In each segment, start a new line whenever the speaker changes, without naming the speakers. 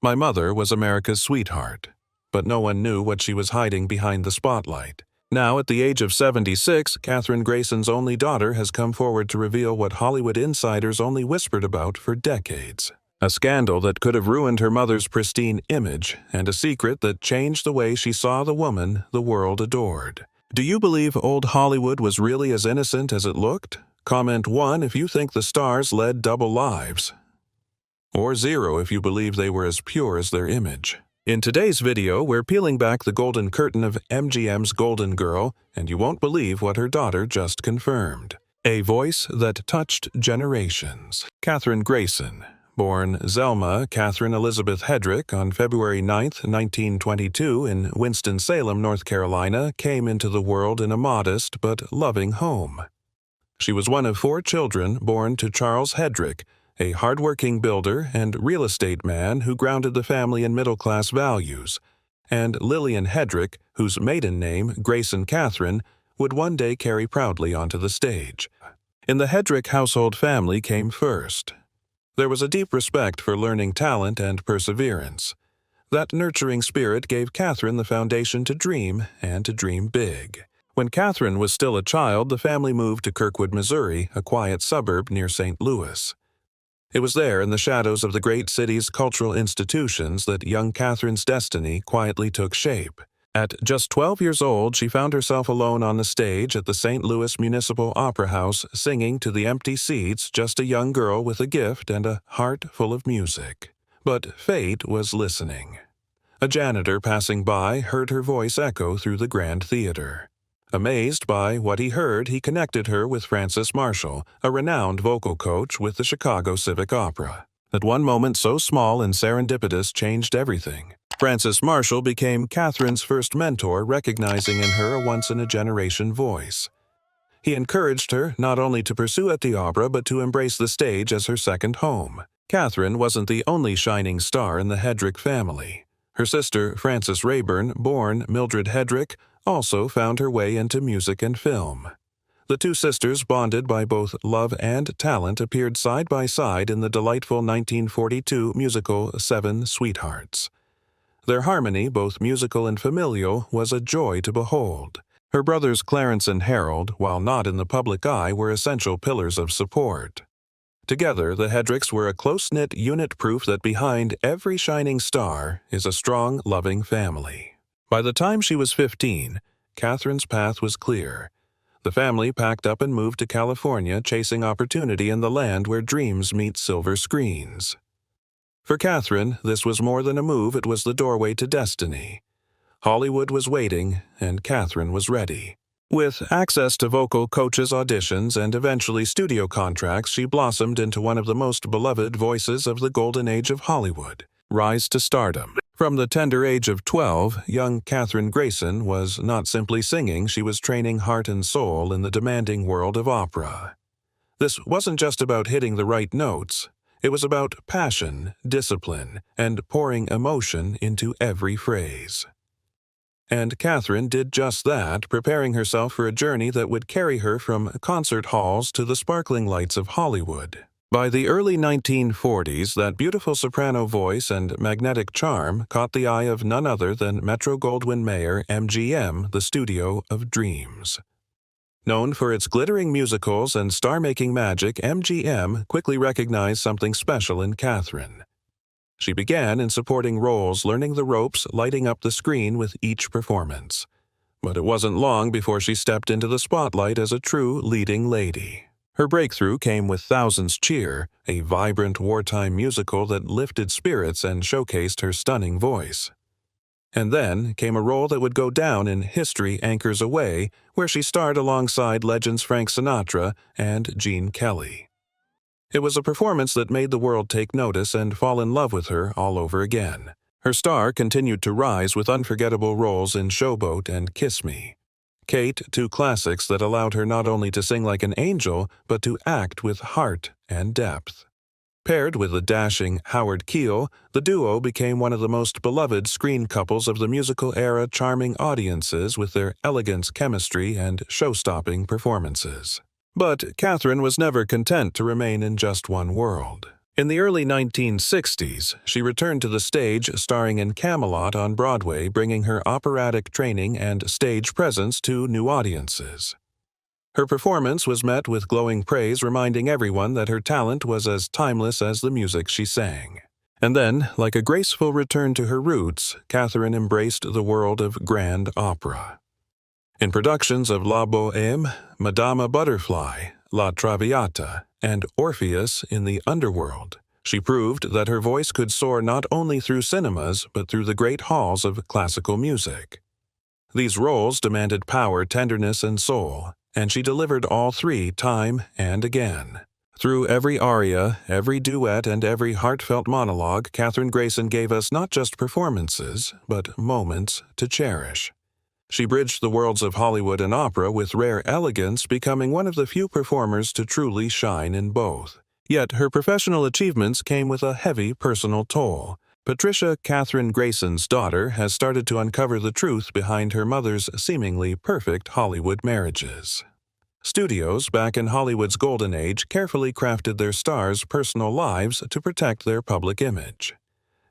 My mother was America's sweetheart, but no one knew what she was hiding behind the spotlight. Now, at the age of 76, Kathryn Grayson's only daughter has come forward to reveal what Hollywood insiders only whispered about for decades. A scandal that could have ruined her mother's pristine image, and a secret that changed the way she saw the woman the world adored. Do you believe old Hollywood was really as innocent as it looked? Comment 1 if you think the stars led double lives, or 0 if you believe they were as pure as their image. In today's video, we're peeling back the golden curtain of MGM's Golden Girl, and you won't believe what her daughter just confirmed. A voice that touched generations. Kathryn Grayson, born Zelma Kathryn Elizabeth Hedrick on February 9, 1922 in Winston-Salem, North Carolina, came into the world in a modest but loving home. She was one of 4 children born to Charles Hedrick, a hardworking builder and real estate man who grounded the family in middle-class values, and Lillian Hedrick, whose maiden name, Grayson Kathryn, would one day carry proudly onto the stage. In the Hedrick household, family came first. There was a deep respect for learning talent and perseverance. That nurturing spirit gave Kathryn the foundation to dream, and to dream big. When Kathryn was still a child, the family moved to Kirkwood, Missouri, a quiet suburb near St. Louis. It was there, in the shadows of the great city's cultural institutions, that young Kathryn's destiny quietly took shape. At just 12 years old, she found herself alone on the stage at the St. Louis Municipal Opera House, singing to the empty seats, just a young girl with a gift and a heart full of music. But fate was listening. A janitor passing by heard her voice echo through the Grand Theater. Amazed by what he heard, he connected her with Frances Marshall, a renowned vocal coach with the Chicago Civic Opera. That one moment so small and serendipitous changed everything. Frances Marshall became Kathryn's first mentor, recognizing in her a once-in-a-generation voice. He encouraged her not only to pursue at the opera, but to embrace the stage as her second home. Kathryn wasn't the only shining star in the Hedrick family. Her sister, Frances Rayburn, born Mildred Hedrick, also found her way into music and film. The two sisters, bonded by both love and talent, appeared side by side in the delightful 1942 musical 7 Sweethearts. Their harmony, both musical and familial, was a joy to behold. Her brothers Clarence and Harold, while not in the public eye, were essential pillars of support. Together, the Hedricks were a close-knit unit, proof that behind every shining star is a strong, loving family. By the time she was 15, Kathryn's path was clear. The family packed up and moved to California, chasing opportunity in the land where dreams meet silver screens. For Kathryn, this was more than a move, it was the doorway to destiny. Hollywood was waiting, and Kathryn was ready. With access to vocal coaches, auditions, and eventually studio contracts, she blossomed into one of the most beloved voices of the golden age of Hollywood. Rise to stardom. From the tender age of 12, young Kathryn Grayson was not simply singing, she was training heart and soul in the demanding world of opera. This wasn't just about hitting the right notes. It was about passion, discipline, and pouring emotion into every phrase. And Kathryn did just that, preparing herself for a journey that would carry her from concert halls to the sparkling lights of Hollywood. By the early 1940s, that beautiful soprano voice and magnetic charm caught the eye of none other than Metro-Goldwyn-Mayer MGM, the studio of dreams. Known for its glittering musicals and star-making magic, MGM quickly recognized something special in Kathryn. She began in supporting roles, learning the ropes, lighting up the screen with each performance. But it wasn't long before she stepped into the spotlight as a true leading lady. Her breakthrough came with Thousands Cheer, a vibrant wartime musical that lifted spirits and showcased her stunning voice. And then came a role that would go down in History Anchors Away, where she starred alongside legends Frank Sinatra and Gene Kelly. It was a performance that made the world take notice and fall in love with her all over again. Her star continued to rise with unforgettable roles in Showboat and Kiss Me. Kate, 2 classics that allowed her not only to sing like an angel, but to act with heart and depth. Paired with the dashing Howard Keel, the duo became one of the most beloved screen couples of the musical era, charming audiences with their elegant chemistry and show-stopping performances. But Kathryn was never content to remain in just one world. In the early 1960s, she returned to the stage starring in Camelot on Broadway, bringing her operatic training and stage presence to new audiences. Her performance was met with glowing praise, reminding everyone that her talent was as timeless as the music she sang. And then, like a graceful return to her roots, Kathryn embraced the world of grand opera. In productions of La Bohème, Madama Butterfly, La Traviata, and Orpheus in the Underworld, she proved that her voice could soar not only through cinemas but through the great halls of classical music. These roles demanded power, tenderness, and soul, and she delivered all three time and again. Through every aria, every duet, and every heartfelt monologue, Kathryn Grayson gave us not just performances, but moments to cherish. She bridged the worlds of Hollywood and opera with rare elegance, becoming one of the few performers to truly shine in both. Yet her professional achievements came with a heavy personal toll. Patricia Kathryn Grayson's daughter has started to uncover the truth behind her mother's seemingly perfect Hollywood marriages. Studios back in Hollywood's golden age carefully crafted their stars' personal lives to protect their public image.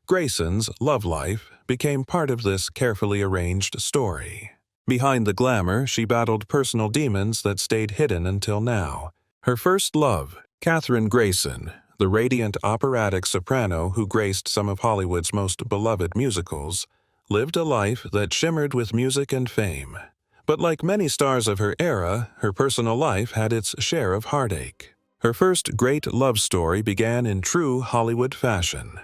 Grayson's love life became part of this carefully arranged story. Behind the glamour, she battled personal demons that stayed hidden until now. Her first love, Kathryn Grayson, the radiant operatic soprano who graced some of Hollywood's most beloved musicals, lived a life that shimmered with music and fame. But like many stars of her era, her personal life had its share of heartache. Her first great love story began in true Hollywood fashion.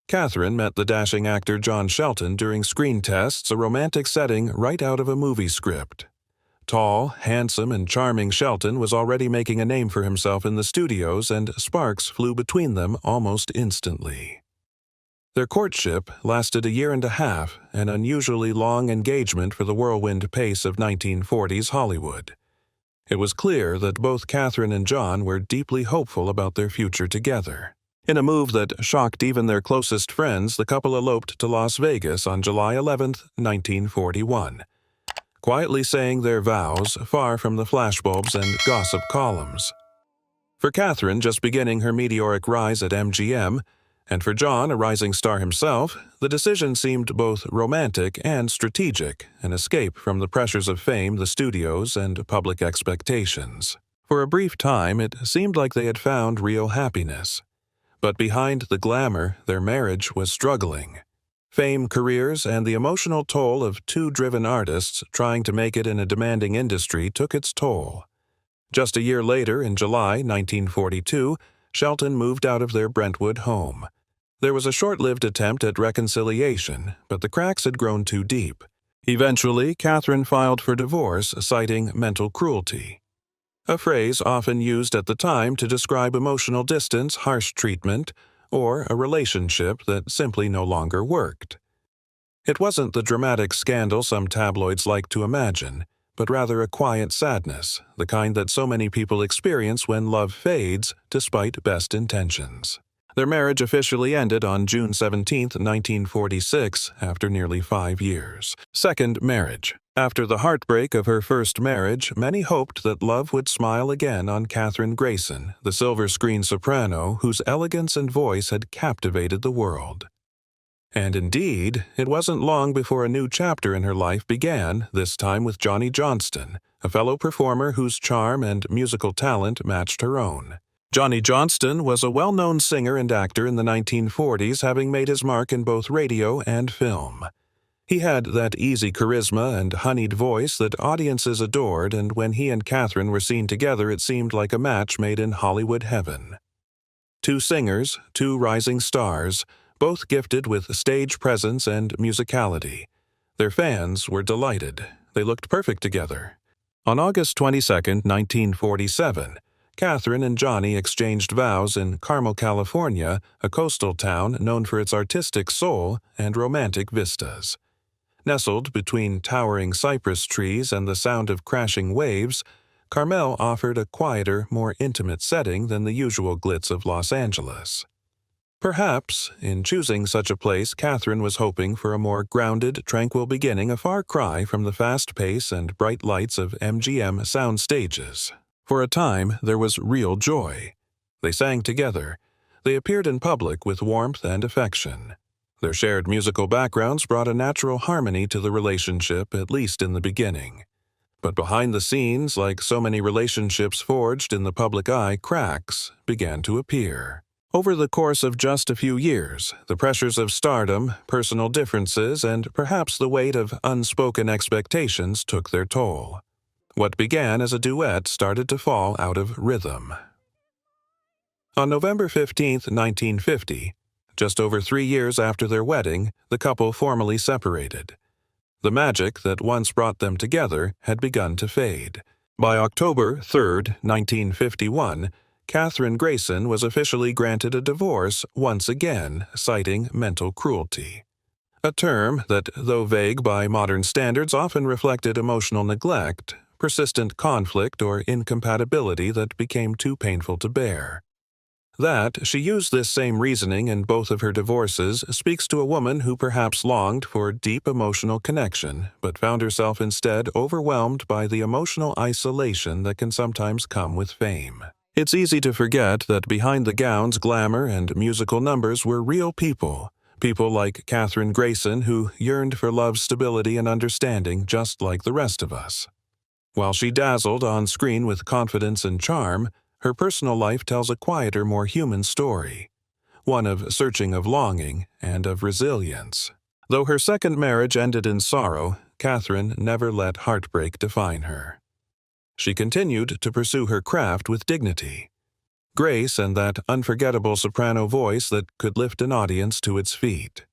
Kathryn met the dashing actor John Shelton during screen tests, a romantic setting right out of a movie script. Tall, handsome, and charming Shelton was already making a name for himself in the studios, and sparks flew between them almost instantly. Their courtship lasted a year and a half, an unusually long engagement for the whirlwind pace of 1940s Hollywood. It was clear that both Kathryn and John were deeply hopeful about their future together. In a move that shocked even their closest friends, the couple eloped to Las Vegas on July 11, 1941, quietly saying their vows far from the flashbulbs and gossip columns. For Kathryn, just beginning her meteoric rise at MGM, and for John, a rising star himself, the decision seemed both romantic and strategic, an escape from the pressures of fame, the studios, and public expectations. For a brief time, it seemed like they had found real happiness. But behind the glamour, their marriage was struggling. Fame, careers, and the emotional toll of two driven artists trying to make it in a demanding industry took its toll. Just a year later, in July 1942, Shelton moved out of their Brentwood home. There was a short-lived attempt at reconciliation, but the cracks had grown too deep. Eventually, Kathryn filed for divorce, citing mental cruelty, a phrase often used at the time to describe emotional distance, harsh treatment, or a relationship that simply no longer worked. It wasn't the dramatic scandal some tabloids like to imagine, but rather a quiet sadness, the kind that so many people experience when love fades despite best intentions. Their marriage officially ended on June 17, 1946, after nearly 5 years. Second marriage. After the heartbreak of her first marriage, many hoped that love would smile again on Kathryn Grayson, the silver screen soprano whose elegance and voice had captivated the world. And indeed, it wasn't long before a new chapter in her life began, this time with Johnny Johnston, a fellow performer whose charm and musical talent matched her own. Johnny Johnston was a well-known singer and actor in the 1940s, having made his mark in both radio and film. He had that easy charisma and honeyed voice that audiences adored, and when he and Kathryn were seen together, it seemed like a match made in Hollywood heaven. Two singers, two rising stars, both gifted with stage presence and musicality. Their fans were delighted. They looked perfect together. On August 22, 1947, Kathryn and Johnny exchanged vows in Carmel, California, a coastal town known for its artistic soul and romantic vistas. Nestled between towering cypress trees and the sound of crashing waves, Carmel offered a quieter, more intimate setting than the usual glitz of Los Angeles. Perhaps, in choosing such a place, Kathryn was hoping for a more grounded, tranquil beginning, a far cry from the fast pace and bright lights of MGM sound stages. For a time, there was real joy. They sang together. They appeared in public with warmth and affection. Their shared musical backgrounds brought a natural harmony to the relationship, at least in the beginning. But behind the scenes, like so many relationships forged in the public eye, cracks began to appear. Over the course of just a few years, the pressures of stardom, personal differences, and perhaps the weight of unspoken expectations took their toll. What began as a duet started to fall out of rhythm. On November 15, 1950, just over 3 years after their wedding, the couple formally separated. The magic that once brought them together had begun to fade. By October 3, 1951, Kathryn Grayson was officially granted a divorce once again, citing mental cruelty. A term that, though vague by modern standards, often reflected emotional neglect, persistent conflict, or incompatibility that became too painful to bear. That she used this same reasoning in both of her divorces speaks to a woman who perhaps longed for deep emotional connection, but found herself instead overwhelmed by the emotional isolation that can sometimes come with fame. It's easy to forget that behind the gowns, glamour, and musical numbers were real people. People like Kathryn Grayson who yearned for love, stability, and understanding just like the rest of us. While she dazzled on screen with confidence and charm, her personal life tells a quieter, more human story, one of searching, of longing, and of resilience. Though her second marriage ended in sorrow, Kathryn never let heartbreak define her. She continued to pursue her craft with dignity, grace, and that unforgettable soprano voice that could lift an audience to its feet.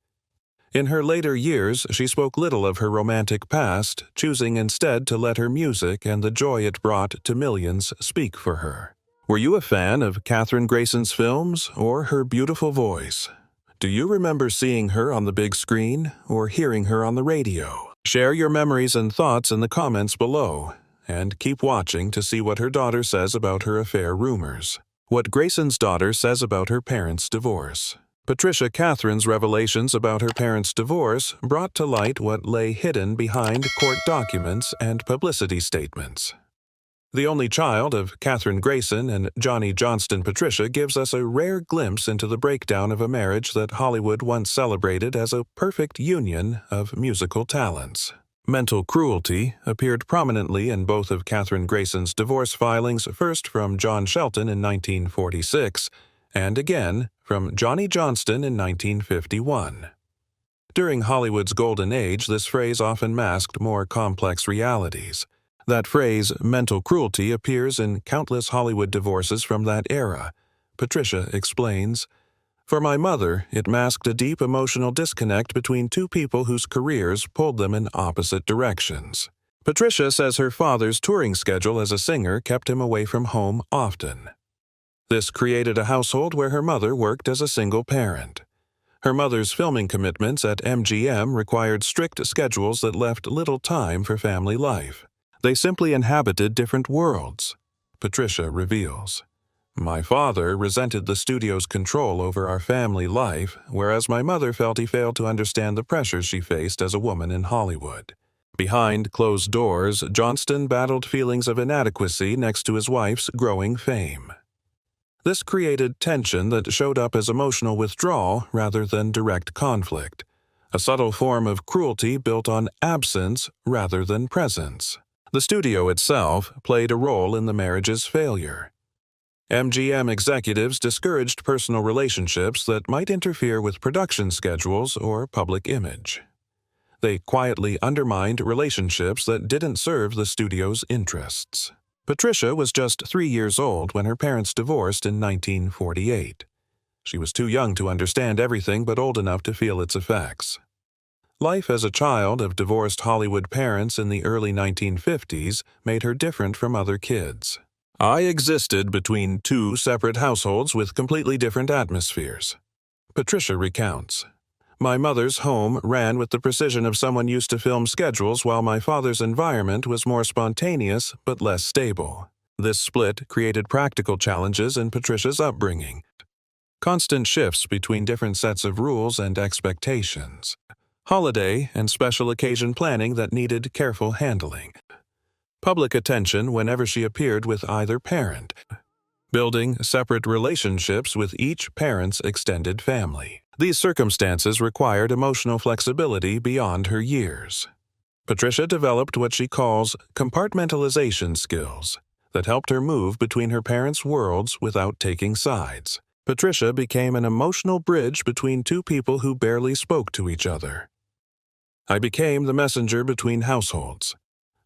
In her later years, she spoke little of her romantic past, choosing instead to let her music and the joy it brought to millions speak for her. Were you a fan of Kathryn Grayson's films or her beautiful voice? Do you remember seeing her on the big screen or hearing her on the radio? Share your memories and thoughts in the comments below, and keep watching to see what her daughter says about her affair rumors. What Grayson's daughter says about her parents' divorce. Patricia Kathryn's revelations about her parents' divorce brought to light what lay hidden behind court documents and publicity statements. The only child of Kathryn Grayson and Johnny Johnston Patricia gives us a rare glimpse into the breakdown of a marriage that Hollywood once celebrated as a perfect union of musical talents. Mental cruelty appeared prominently in both of Kathryn Grayson's divorce filings, first from John Shelton in 1946, and again from Johnny Johnston in 1951. During Hollywood's golden age, this phrase often masked more complex realities. That phrase, mental cruelty, appears in countless Hollywood divorces from that era. Patricia explains, "For my mother, it masked a deep emotional disconnect between two people whose careers pulled them in opposite directions." Patricia says her father's touring schedule as a singer kept him away from home often. This created a household where her mother worked as a single parent. Her mother's filming commitments at MGM required strict schedules that left little time for family life. They simply inhabited different worlds. Patricia reveals, "My father resented the studio's control over our family life, whereas my mother felt he failed to understand the pressures she faced as a woman in Hollywood." Behind closed doors, Johnston battled feelings of inadequacy next to his wife's growing fame. This created tension that showed up as emotional withdrawal rather than direct conflict, a subtle form of cruelty built on absence rather than presence. The studio itself played a role in the marriage's failure. MGM executives discouraged personal relationships that might interfere with production schedules or public image. They quietly undermined relationships that didn't serve the studio's interests. Patricia was just 3 years old when her parents divorced in 1948. She was too young to understand everything but old enough to feel its effects. Life as a child of divorced Hollywood parents in the early 1950s made her different from other kids. "I existed between two separate households with completely different atmospheres," Patricia recounts. "My mother's home ran with the precision of someone used to film schedules, while my father's environment was more spontaneous but less stable. This split created practical challenges in Patricia's upbringing. Constant shifts between different sets of rules and expectations. Holiday and special occasion planning that needed careful handling. Public attention whenever she appeared with either parent. building separate relationships with each parent's extended family. These circumstances required emotional flexibility beyond her years. Patricia developed what she calls compartmentalization skills that helped her move between her parents' worlds without taking sides. Patricia became an emotional bridge between two people who barely spoke to each other. I became the messenger between households.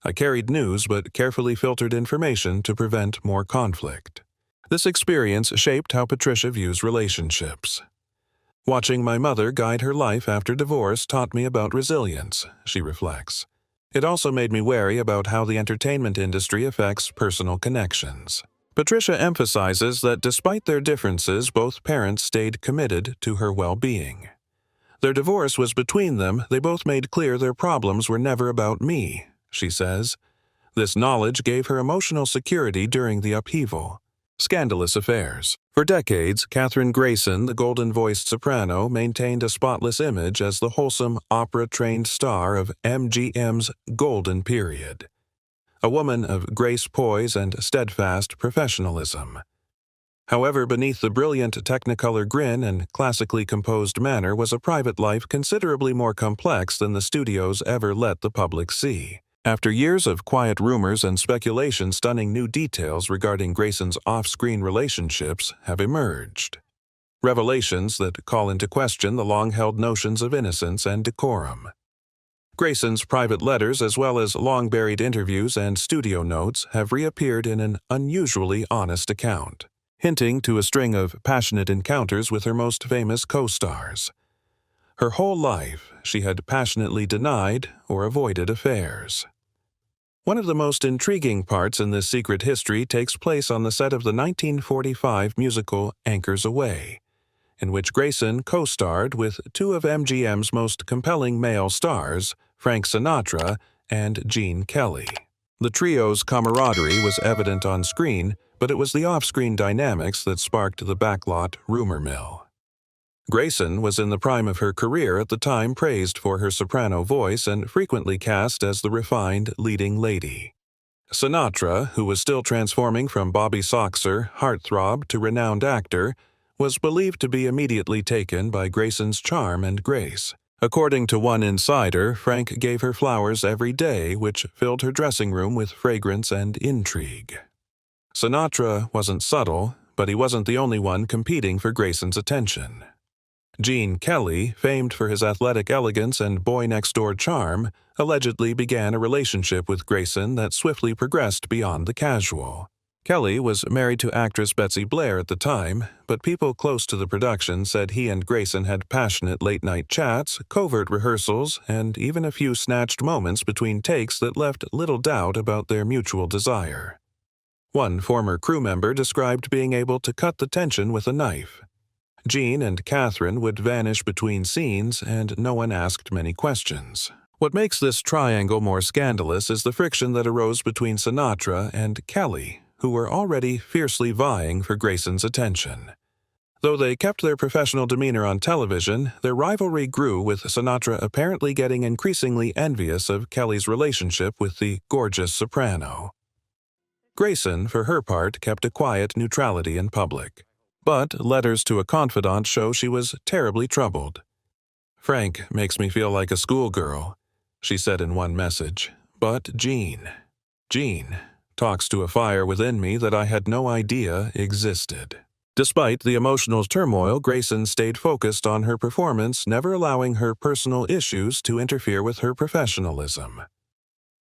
I carried news but carefully filtered information to prevent more conflict. This experience shaped how Patricia views relationships. Watching my mother guide her life after divorce taught me about resilience, she reflects. It also made me wary about how the entertainment industry affects personal connections. Patricia emphasizes that despite their differences, both parents stayed committed to her well-being. Their divorce was between them. They both made clear their problems were never about me, she says. This knowledge gave her emotional security during the upheaval. Scandalous affairs. For decades, Kathryn Grayson, the golden-voiced soprano, maintained a spotless image as the wholesome, opera-trained star of MGM's golden period. A woman of grace, poise, and steadfast professionalism. However, beneath the brilliant Technicolor grin and classically composed manner was a private life considerably more complex than the studios ever let the public see. After years of quiet rumors and speculation, stunning new details regarding Grayson's off-screen relationships have emerged. Revelations that call into question the long-held notions of innocence and decorum. Grayson's private letters, as well as long-buried interviews and studio notes, have reappeared in an unusually honest account, hinting to a string of passionate encounters with her most famous co-stars. Her whole life, she had passionately denied or avoided affairs. One of the most intriguing parts in this secret history takes place on the set of the 1945 musical Anchors Aweigh, in which Grayson co-starred with two of MGM's most compelling male stars, Frank Sinatra and Gene Kelly. The trio's camaraderie was evident on screen, but it was the off-screen dynamics that sparked the backlot rumor mill. Grayson was in the prime of her career at the time, praised for her soprano voice and frequently cast as the refined leading lady. Sinatra, who was still transforming from Bobby Soxer, heartthrob, to renowned actor, was believed to be immediately taken by Grayson's charm and grace. According to one insider, Frank gave her flowers every day, which filled her dressing room with fragrance and intrigue. Sinatra wasn't subtle, but he wasn't the only one competing for Grayson's attention. Gene Kelly, famed for his athletic elegance and boy-next-door charm, allegedly began a relationship with Grayson that swiftly progressed beyond the casual. Kelly was married to actress Betsy Blair at the time, but people close to the production said he and Grayson had passionate late-night chats, covert rehearsals, and even a few snatched moments between takes that left little doubt about their mutual desire. One former crew member described being able to cut the tension with a knife. Gene and Kathryn would vanish between scenes, and no one asked many questions. What makes this triangle more scandalous is the friction that arose between Sinatra and Kelly, who were already fiercely vying for Grayson's attention. Though they kept their professional demeanor on television, their rivalry grew, with Sinatra apparently getting increasingly envious of Kelly's relationship with the gorgeous soprano. Grayson, for her part, kept a quiet neutrality in public. But letters to a confidant show she was terribly troubled. "Frank makes me feel like a schoolgirl," she said in one message. "But Gene talks to a fire within me that I had no idea existed." Despite the emotional turmoil, Grayson stayed focused on her performance, never allowing her personal issues to interfere with her professionalism.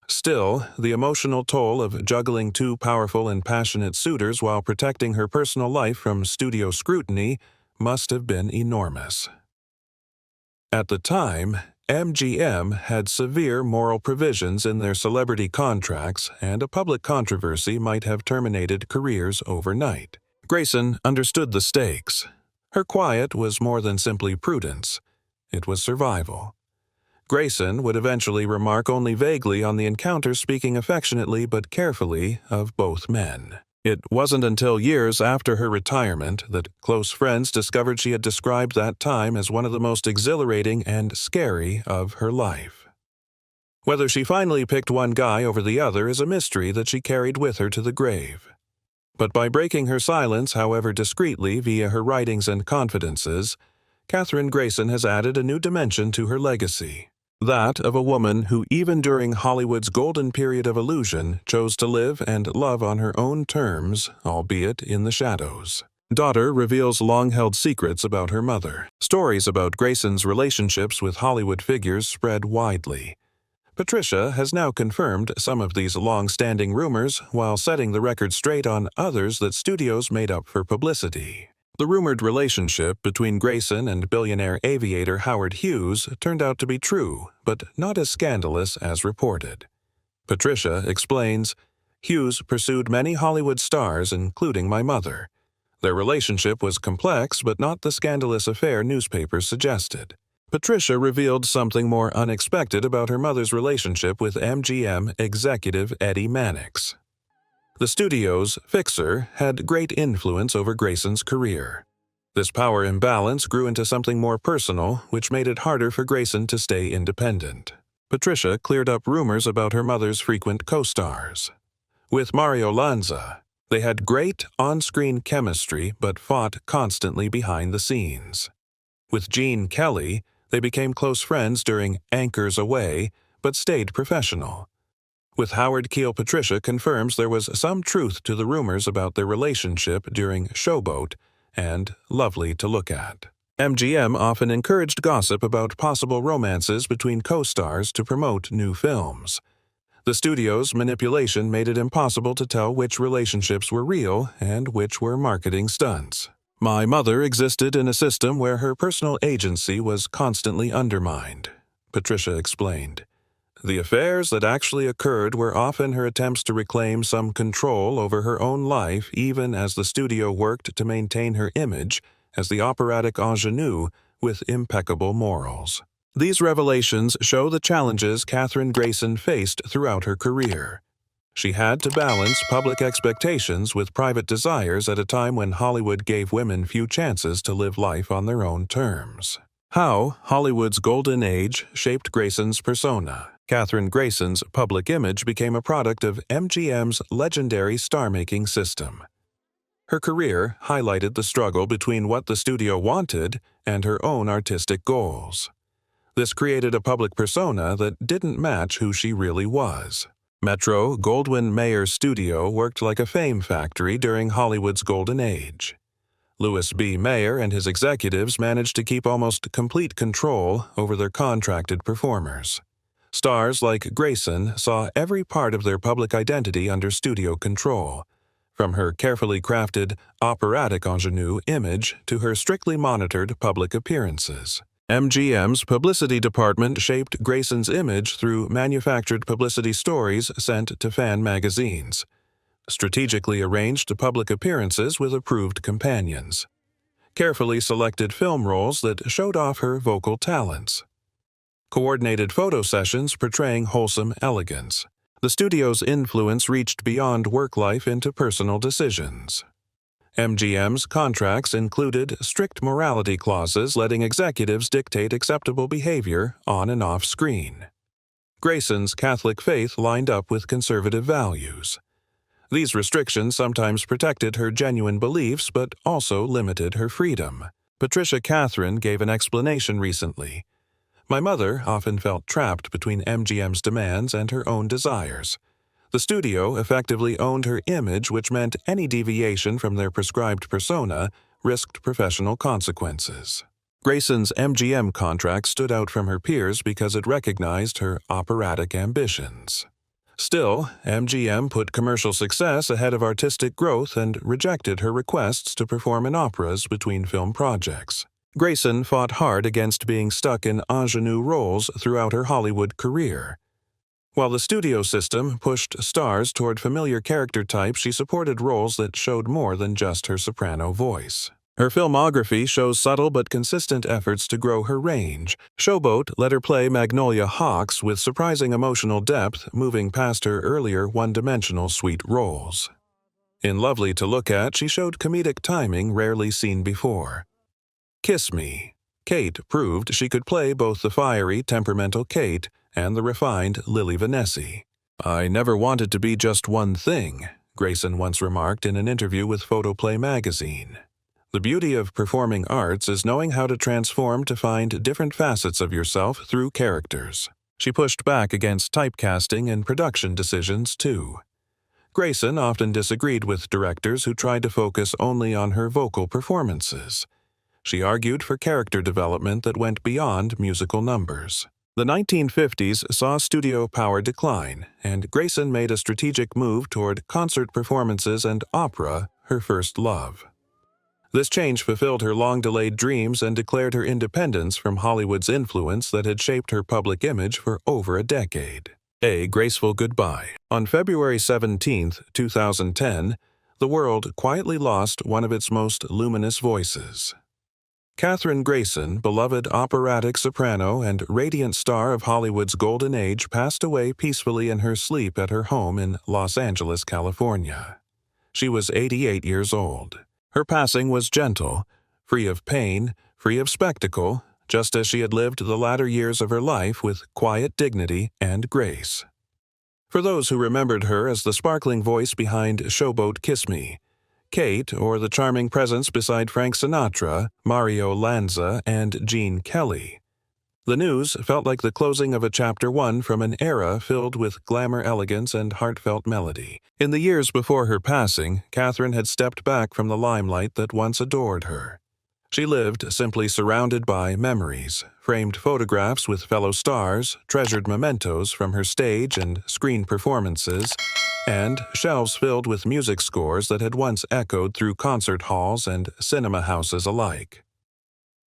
Still, the emotional toll of juggling two powerful and passionate suitors while protecting her personal life from studio scrutiny must have been enormous. At the time, MGM had severe moral provisions in their celebrity contracts, and a public controversy might have terminated careers overnight. Grayson understood the stakes. Her quiet was more than simply prudence. It was survival. Grayson would eventually remark only vaguely on the encounter, speaking affectionately but carefully of both men. It wasn't until years after her retirement that close friends discovered she had described that time as one of the most exhilarating and scary of her life. Whether she finally picked one guy over the other is a mystery that she carried with her to the grave. But by breaking her silence, however discreetly, via her writings and confidences, Kathryn Grayson has added a new dimension to her legacy. That of a woman who, even during Hollywood's golden period of illusion, chose to live and love on her own terms, albeit in the shadows. Daughter reveals long-held secrets about her mother. Stories about Grayson's relationships with Hollywood figures spread widely. Patricia has now confirmed some of these long-standing rumors while setting the record straight on others that studios made up for publicity. The rumored relationship between Grayson and billionaire aviator Howard Hughes turned out to be true, but not as scandalous as reported. Patricia explains, "Hughes pursued many Hollywood stars, including my mother. Their relationship was complex, but not the scandalous affair newspapers suggested." Patricia revealed something more unexpected about her mother's relationship with MGM executive Eddie Mannix. The studio's fixer had great influence over Grayson's career. This power imbalance grew into something more personal, which made it harder for Grayson to stay independent. Patricia cleared up rumors about her mother's frequent co-stars. With Mario Lanza, they had great on-screen chemistry but fought constantly behind the scenes. With Gene Kelly, they became close friends during Anchors Away, but stayed professional. With Howard Keel, Patricia confirms there was some truth to the rumors about their relationship during Showboat and Lovely to Look At. MGM often encouraged gossip about possible romances between co-stars to promote new films. The studio's manipulation made it impossible to tell which relationships were real and which were marketing stunts. My mother existed in a system where her personal agency was constantly undermined, Patricia explained. The affairs that actually occurred were often her attempts to reclaim some control over her own life, even as the studio worked to maintain her image as the operatic ingenue with impeccable morals. These revelations show the challenges Kathryn Grayson faced throughout her career. She had to balance public expectations with private desires at a time when Hollywood gave women few chances to live life on their own terms. How Hollywood's golden age shaped Grayson's persona. Kathryn Grayson's public image became a product of MGM's legendary star-making system. Her career highlighted the struggle between what the studio wanted and her own artistic goals. This created a public persona that didn't match who she really was. Metro-Goldwyn-Mayer Studio worked like a fame factory during Hollywood's golden age. Louis B. Mayer and his executives managed to keep almost complete control over their contracted performers. Stars like Grayson saw every part of their public identity under studio control, from her carefully crafted operatic ingenue image to her strictly monitored public appearances. MGM's publicity department shaped Grayson's image through manufactured publicity stories sent to fan magazines, strategically arranged public appearances with approved companions, carefully selected film roles that showed off her vocal talents, coordinated photo sessions portraying wholesome elegance. The studio's influence reached beyond work life into personal decisions. MGM's contracts included strict morality clauses letting executives dictate acceptable behavior on and off screen. Grayson's Catholic faith lined up with conservative values. These restrictions sometimes protected her genuine beliefs but also limited her freedom. Patricia Kathryn gave an explanation recently. My mother often felt trapped between MGM's demands and her own desires. The studio effectively owned her image, which meant any deviation from their prescribed persona risked professional consequences. Grayson's MGM contract stood out from her peers because it recognized her operatic ambitions. Still, MGM put commercial success ahead of artistic growth and rejected her requests to perform in operas between film projects. Grayson fought hard against being stuck in ingenue roles throughout her Hollywood career. While the studio system pushed stars toward familiar character types, she supported roles that showed more than just her soprano voice. Her filmography shows subtle but consistent efforts to grow her range. Showboat let her play Magnolia Hawks with surprising emotional depth, moving past her earlier one-dimensional sweet roles. In Lovely to Look At, she showed comedic timing rarely seen before. Kiss Me. Kate proved she could play both the fiery, temperamental Kate and the refined Lily Vanessy. I never wanted to be just one thing, Grayson once remarked in an interview with Photoplay magazine. The beauty of performing arts is knowing how to transform to find different facets of yourself through characters. She pushed back against typecasting and production decisions, too. Grayson often disagreed with directors who tried to focus only on her vocal performances. She argued for character development that went beyond musical numbers. The 1950s saw studio power decline, and Grayson made a strategic move toward concert performances and opera, her first love. This change fulfilled her long-delayed dreams and declared her independence from Hollywood's influence that had shaped her public image for over a decade. A Graceful Goodbye. On February 17, 2010, the world quietly lost one of its most luminous voices. Kathryn Grayson, beloved operatic soprano and radiant star of Hollywood's golden age, passed away peacefully in her sleep at her home in Los Angeles, California. She was 88 years old. Her passing was gentle, free of pain, free of spectacle, just as she had lived the latter years of her life with quiet dignity and grace. For those who remembered her as the sparkling voice behind Showboat Kiss Me, Kate, or the charming presence beside Frank Sinatra, Mario Lanza, and Gene Kelly, the news felt like the closing of a chapter one from an era filled with glamour, elegance, and heartfelt melody. In the years before her passing, Kathryn had stepped back from the limelight that once adored her. She lived simply surrounded by memories, framed photographs with fellow stars, treasured mementos from her stage and screen performances, and shelves filled with music scores that had once echoed through concert halls and cinema houses alike.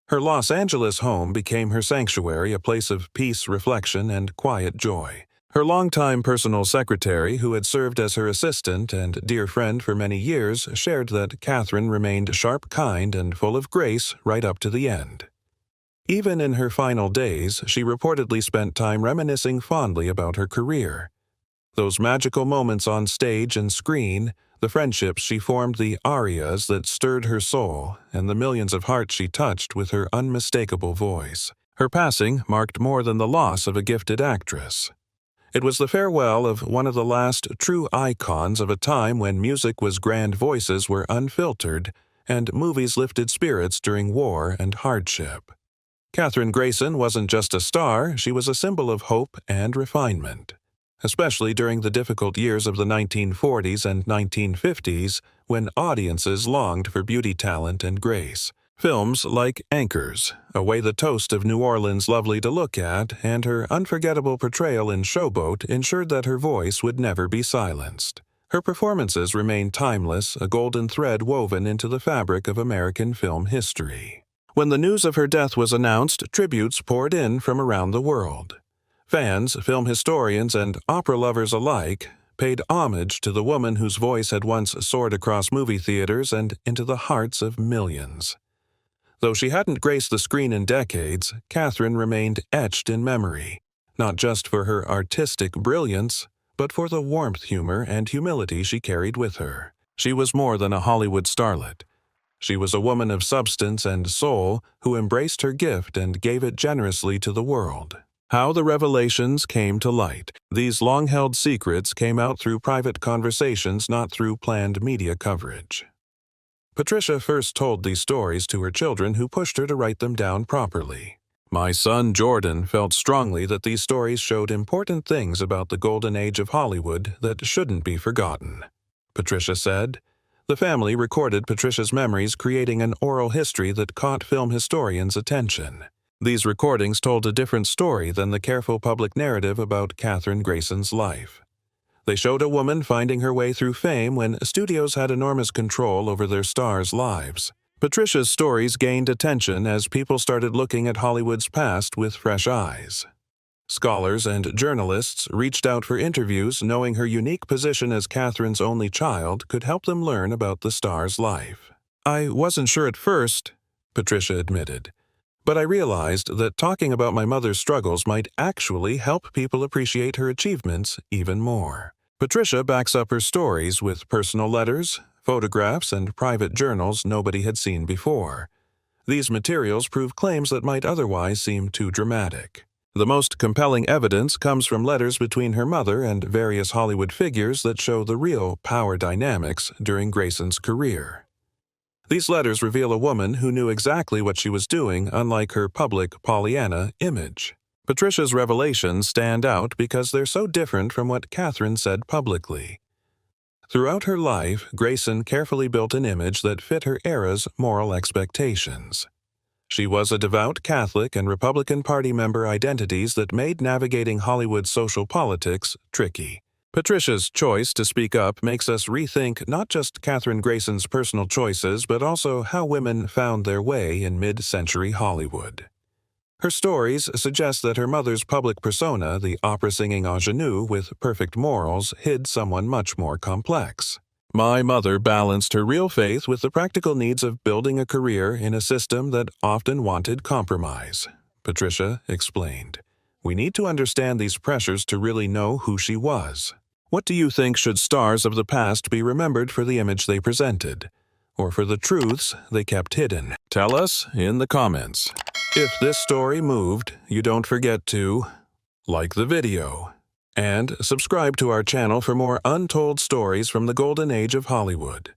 Her Los Angeles home became her sanctuary, a place of peace, reflection, and quiet joy. Her longtime personal secretary, who had served as her assistant and dear friend for many years, shared that Kathryn remained sharp, kind, and full of grace right up to the end. Even in her final days, she reportedly spent time reminiscing fondly about her career. Those magical moments on stage and screen, the friendships she formed, the arias that stirred her soul, and the millions of hearts she touched with her unmistakable voice. Her passing marked more than the loss of a gifted actress. It was the farewell of one of the last true icons of a time when music was grand, voices were unfiltered, and movies lifted spirits during war and hardship. Kathryn Grayson wasn't just a star, she was a symbol of hope and refinement. Especially during the difficult years of the 1940s and 1950s, when audiences longed for beauty, talent, and grace. Films like Anchors, Away the Toast of New Orleans lovely to look at, and her unforgettable portrayal in Showboat ensured that her voice would never be silenced. Her performances remained timeless, a golden thread woven into the fabric of American film history. When the news of her death was announced, tributes poured in from around the world. Fans, film historians, and opera lovers alike paid homage to the woman whose voice had once soared across movie theaters and into the hearts of millions. Though she hadn't graced the screen in decades, Kathryn remained etched in memory, not just for her artistic brilliance, but for the warmth, humor, and humility she carried with her. She was more than a Hollywood starlet. She was a woman of substance and soul who embraced her gift and gave it generously to the world. How the revelations came to light. These long-held secrets came out through private conversations, not through planned media coverage. Patricia first told these stories to her children, who pushed her to write them down properly. My son Jordan felt strongly that these stories showed important things about the golden age of Hollywood that shouldn't be forgotten, Patricia said. The family recorded Patricia's memories, creating an oral history that caught film historians' attention. These recordings told a different story than the careful public narrative about Kathryn Grayson's life. They showed a woman finding her way through fame when studios had enormous control over their stars' lives. Patricia's stories gained attention as people started looking at Hollywood's past with fresh eyes. Scholars and journalists reached out for interviews, knowing her unique position as Kathryn's only child could help them learn about the star's life. I wasn't sure at first, Patricia admitted. But I realized that talking about my mother's struggles might actually help people appreciate her achievements even more. Patricia backs up her stories with personal letters, photographs, and private journals nobody had seen before. These materials prove claims that might otherwise seem too dramatic. The most compelling evidence comes from letters between her mother and various Hollywood figures that show the real power dynamics during Grayson's career. These letters reveal a woman who knew exactly what she was doing, unlike her public Pollyanna image. Patricia's revelations stand out because they're so different from what Kathryn said publicly. Throughout her life, Grayson carefully built an image that fit her era's moral expectations. She was a devout Catholic and Republican Party member, identities that made navigating Hollywood's social politics tricky. Patricia's choice to speak up makes us rethink not just Kathryn Grayson's personal choices, but also how women found their way in mid-century Hollywood. Her stories suggest that her mother's public persona, the opera-singing ingenue with perfect morals, hid someone much more complex. My mother balanced her real faith with the practical needs of building a career in a system that often wanted compromise, Patricia explained. We need to understand these pressures to really know who she was. What do you think should stars of the past be remembered for the image they presented, or for the truths they kept hidden? Tell us in the comments. If this story moved, you don't forget to like the video and subscribe to our channel for more untold stories from the golden age of Hollywood.